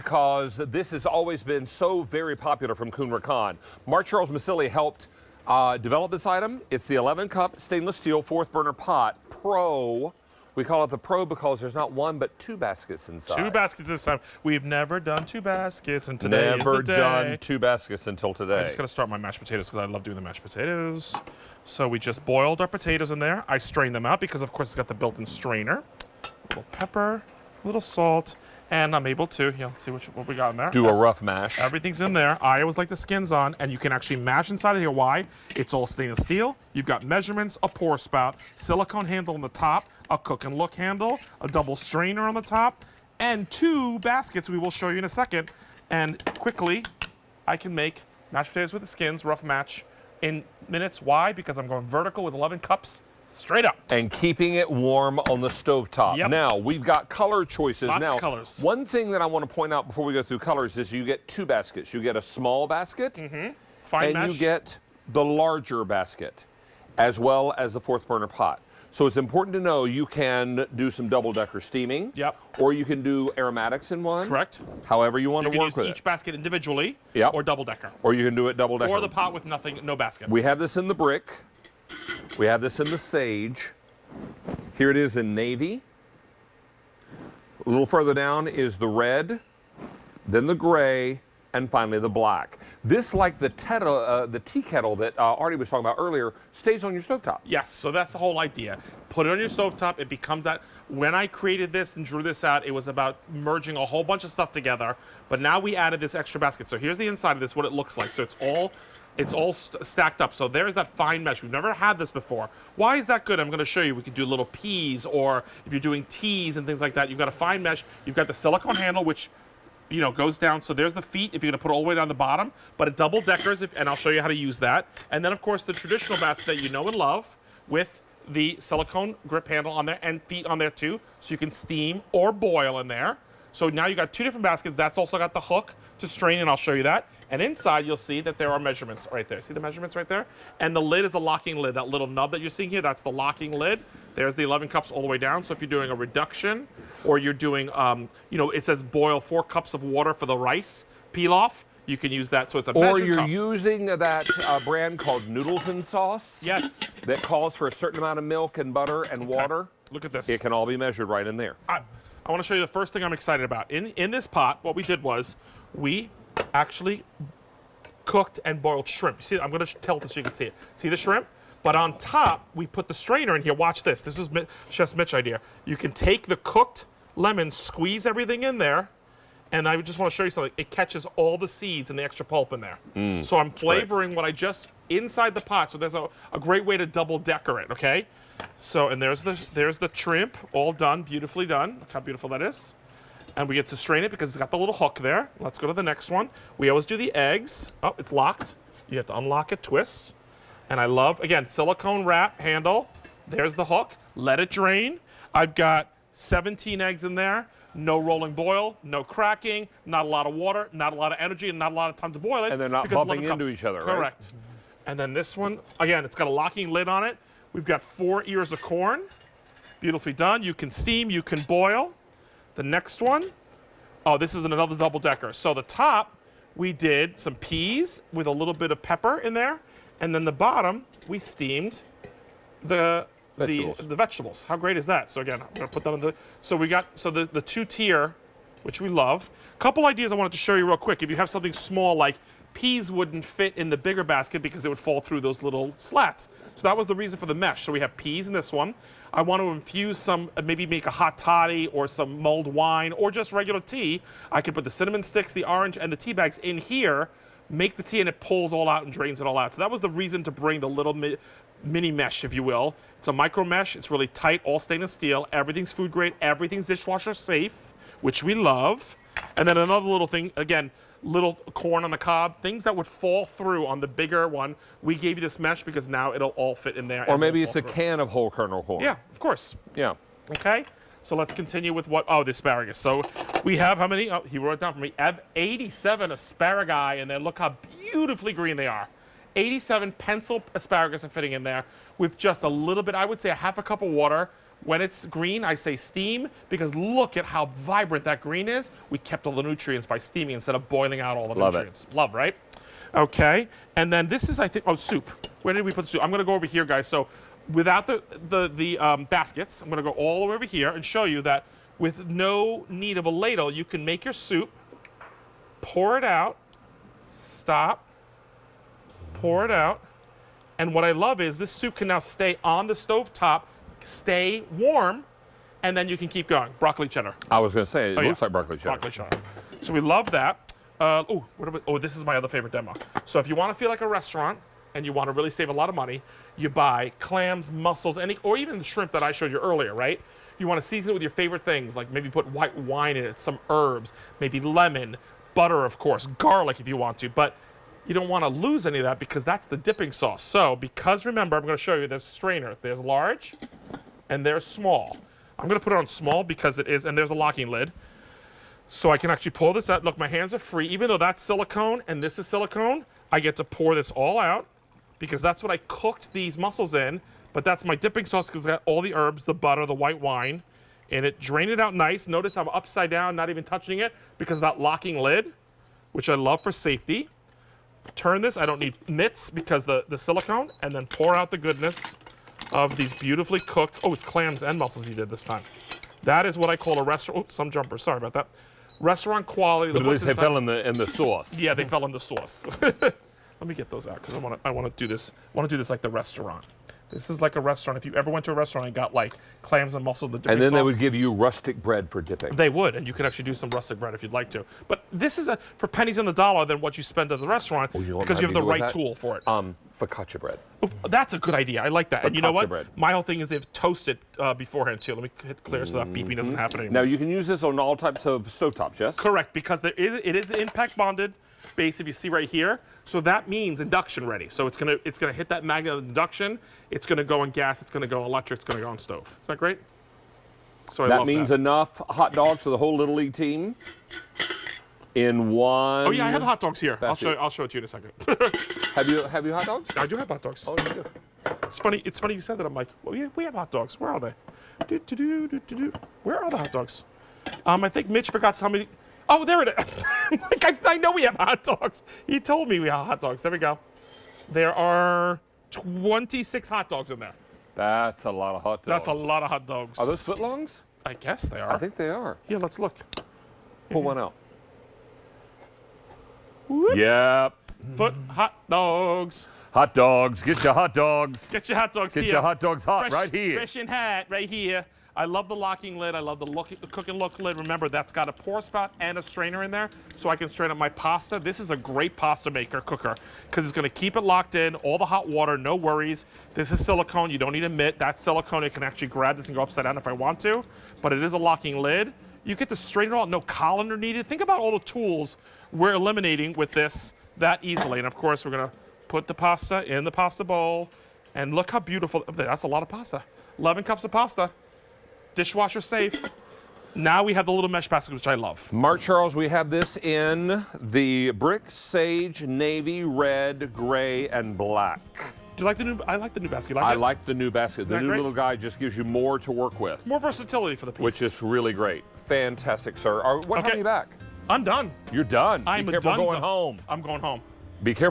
because this has always been so very popular from Kuhn Rikon. Mark Charles Massili helped develop this item. It's the 11-cup stainless steel 4th burner pot Pro. We call it the Pro because there's not one but 2 baskets inside. 2 baskets this time. We've never done 2 baskets, and today is the day. Never done 2 baskets until today. I'm just gonna start my mashed potatoes because I love doing the mashed potatoes. So we just boiled our potatoes in there. I strained them out because of course it's got the built-in strainer. A little pepper, a little salt, and I'm able to, let's see what we got in there. Do a rough mash. Everything's in there. I always like the skins on, and you can actually mash inside of here. Why? It's all stainless steel. You've got measurements, a pour spout, silicone handle on the top, a cook and look handle, a double strainer on the top, and 2 baskets we will show you in a second. And quickly, I can make mashed potatoes with the skins, rough match, in minutes. Why? Because I'm going vertical with 11 cups. Straight up. And keeping it warm on the stovetop. Yep. Now, we've got color choices. Lots now, of colors. One thing that I want to point out before we go through colors is you get 2 baskets. You get a small basket, Fine and mesh. you get the larger basket, as well as the 4th burner pot. So it's important to know you can do some double-decker steaming. Yep. Or you can do aromatics in one. Correct. However you want to work with each basket individually. Yep. Or double-decker. Or you can do it double-decker. Or the pot with nothing, no basket. We have this in the brick. We have this in the sage. Here it is in navy. A little further down is the red, then the gray, and finally the black. This, like the tea kettle that Artie was talking about earlier, stays on your stovetop. Yes, so that's the whole idea. Put it on your stovetop, it becomes that. When I created this and drew this out, it was about merging a whole bunch of stuff together, but now we added this extra basket. So here's the inside of this, what it looks like. So it's all stacked up. So there's that fine mesh. We've never had this before. Why is that good? I'm going to show you. We could do little peas, or if you're doing teas and things like that, you've got a fine mesh. You've got the silicone handle, which goes down. So there's the feet if you're going to put it all the way down the bottom, but it double deckers, and I'll show you how to use that. And then, of course, the traditional basket that you know and love with the silicone grip handle on there and feet on there too, so you can steam or boil in there. So now you've got 2 different baskets. That's also got the hook to strain, and I'll show you that. And inside, you'll see that there are measurements right there. See the measurements right there? And the lid is a locking lid. That little nub that you're seeing here, that's the locking lid. There's the 11 cups all the way down. So if you're doing a reduction, or you're doing, it says boil 4 cups of water for the rice pilaf, you can use that. So it's a measured Or you're cup. using that brand called Noodles and Sauce. Yes. That calls for a certain amount of milk and butter and water. Look at this. It can all be measured right in there. I want to show you the first thing I'm excited about. In this pot, what we did was we actually cooked and boiled shrimp. You see, I'm going to tilt it so you can see it. See the shrimp? But on top, we put the strainer in here. Watch this. This was Chef Mitch's idea. You can take the cooked lemon, squeeze everything in there, and I just want to show you something. It catches all the seeds and the extra pulp in there. So I'm flavoring what I just inside the pot. So there's a great way to double decker it, okay? So, and there's the shrimp, all done, beautifully done. Look how beautiful that is. And we get to strain it because it's got the little hook there. Let's go to the next one. We always do the eggs. Oh, it's locked. You have to unlock it, twist. And I love, again, silicone wrap handle. There's the hook. Let it drain. I've got 17 eggs in there. No rolling boil, no cracking, not a lot of water, not a lot of energy, and not a lot of time to boil it. And they're not bumping into each other, right? Correct. And then this one, again, it's got a locking lid on it. We've got 4 ears of corn. Beautifully done. You can steam, you can boil. The next one, oh, this is another double decker. So the top, we did some peas with a little bit of pepper in there. And then the bottom, we steamed the vegetables. How great is that? So again, I'm gonna put that on so we got, the 2-tier, which we love. Couple ideas I wanted to show you real quick. If you have something small, like peas wouldn't fit in the bigger basket because it would fall through those little slats. So that was the reason for the mesh. So we have peas in this one. I want to infuse some, maybe make a hot toddy or some mulled wine or just regular tea. I can put the cinnamon sticks, the orange, and the tea bags in here, make the tea, and it pulls all out and drains it all out. So that was the reason to bring the little mini mesh, if you will. It's a micro mesh. It's really tight, all stainless steel. Everything's food grade. Everything's dishwasher safe, which we love. And then another little thing, again, little corn on the cob, things that would fall through on the bigger one. We gave you this mesh because now it'll all fit in there. Or maybe it's a can of whole kernel corn. Yeah, of course. Yeah. Okay. So let's continue with the asparagus. So we have how many? Oh, he wrote it down for me. I have 87 asparagus in there. Look how beautifully green they are. 87 pencil asparagus are fitting in there with just a little bit, I would say a half a cup of water, When it's green, I say steam because look at how vibrant that green is. We kept all the nutrients by steaming instead of boiling out all the Love it. nutrients. Love, right? Okay, and then this is, I think, oh, soup. Where did we put the soup? I'm gonna go over here, guys. So without the baskets, I'm gonna go all the way over here and show you that with no need of a ladle, you can make your soup, pour it out, stop, pour it out. And what I love is this soup can now stay on the stove top, stay warm, and then you can keep going. Broccoli cheddar. I was going to say, it looks yeah. like broccoli cheddar. Broccoli cheddar. So we love that. This is my other favorite demo. So if you want to feel like a restaurant and you want to really save a lot of money, you buy clams, mussels, or even the shrimp that I showed you earlier, right? You want to season it with your favorite things, like maybe put white wine in it, some herbs, maybe lemon, butter, of course, garlic if you want to, but you don't want to lose any of that because that's the dipping sauce. So because remember, I'm going to show you there's a strainer. There's large and there's small. I'm going to put it on small because it is, and there's a locking lid. So I can actually pull this out. Look, my hands are free. Even though that's silicone and this is silicone, I get to pour this all out because that's what I cooked these mussels in. But that's my dipping sauce because it's got all the herbs, the butter, the white wine, and it drained it out nice. Notice I'm upside down, not even touching it because of that locking lid, which I love for safety. Turn this, I don't need mitts because the silicone, and then pour out the goodness of these beautifully cooked, oh, it's clams and mussels he did this time. That is what I call a restaurant, oops, some jumper, sorry about that. Restaurant quality. But at least they fell in the sauce. Yeah, they fell in the sauce. Let me get those out because I want to do this. I want to do this like the restaurant. This is like a restaurant. If you ever went to a restaurant and got like clams and mussels, the dipping And then they sauce, would give you rustic bread for dipping. they would, and you could actually do some rustic bread if you'd like to. But this is for pennies on the dollar than what you spend at the restaurant you know what because you might have the be good with right that? tool for it. Focaccia bread. Oof, that's a good idea. I like that. And you know Focaccia what? bread. My whole thing is they've toasted beforehand too. Let me hit clear so that beeping doesn't happen anymore. Now you can use this on all types of stovetops, yes? Correct, because it is impact bonded base if you see right here. So that means induction ready. So it's gonna hit that magnet of induction. It's gonna go on gas. It's gonna go on electric. It's gonna go on stove. Is that great? So I That love means that. enough hot dogs for the whole Little League team in one. Oh yeah, I have the hot dogs here. basket. I'll show it to you in a second. Have you hot dogs? I do have hot dogs. Oh, you do. It's funny you said that. I'm like, well, yeah, we have hot dogs. Where are they? Where are the hot dogs? I think Mitch forgot to tell me. Oh, there it is. Like, I know we have hot dogs. He told me we have hot dogs. There we go. There are 26 hot dogs in there. That's a lot of hot dogs. That's a lot of hot dogs. Are those footlongs? I guess they are. I think they are. Yeah, let's look. Pull one out. Whoop. Yep. Foot hot dogs. Hot dogs. Get your hot dogs. Get your hot dogs Get here. your hot dogs hot Fresh, right here. Fresh and hot right here. I love the locking lid. I love the cook and look lid. Remember, that's got a pour spout and a strainer in there, so I can strain up my pasta. This is a great pasta maker cooker because it's going to keep it locked in, all the hot water, no worries. This is silicone. You don't need a mitt. That's silicone. I can actually grab this and go upside down if I want to, but it is a locking lid. You get the strainer out, no colander needed. Think about all the tools we're eliminating with this that easily. And of course, we're going to put the pasta in the pasta bowl, and look how beautiful. That's a lot of pasta. 11 cups of pasta. Dishwasher safe. Now we have the little mesh basket, which I love. Mark Charles, we have this in the brick, sage, navy, red, gray, and black. Do you like the new? I like the new basket. I like the new basket. The that new great? little guy just gives you more to work with, More versatility for the piece. which is really great. Fantastic, sir. What time Okay. are you back? I'm done. You're done. I'm Be careful done. going home. I'm going home. Be careful.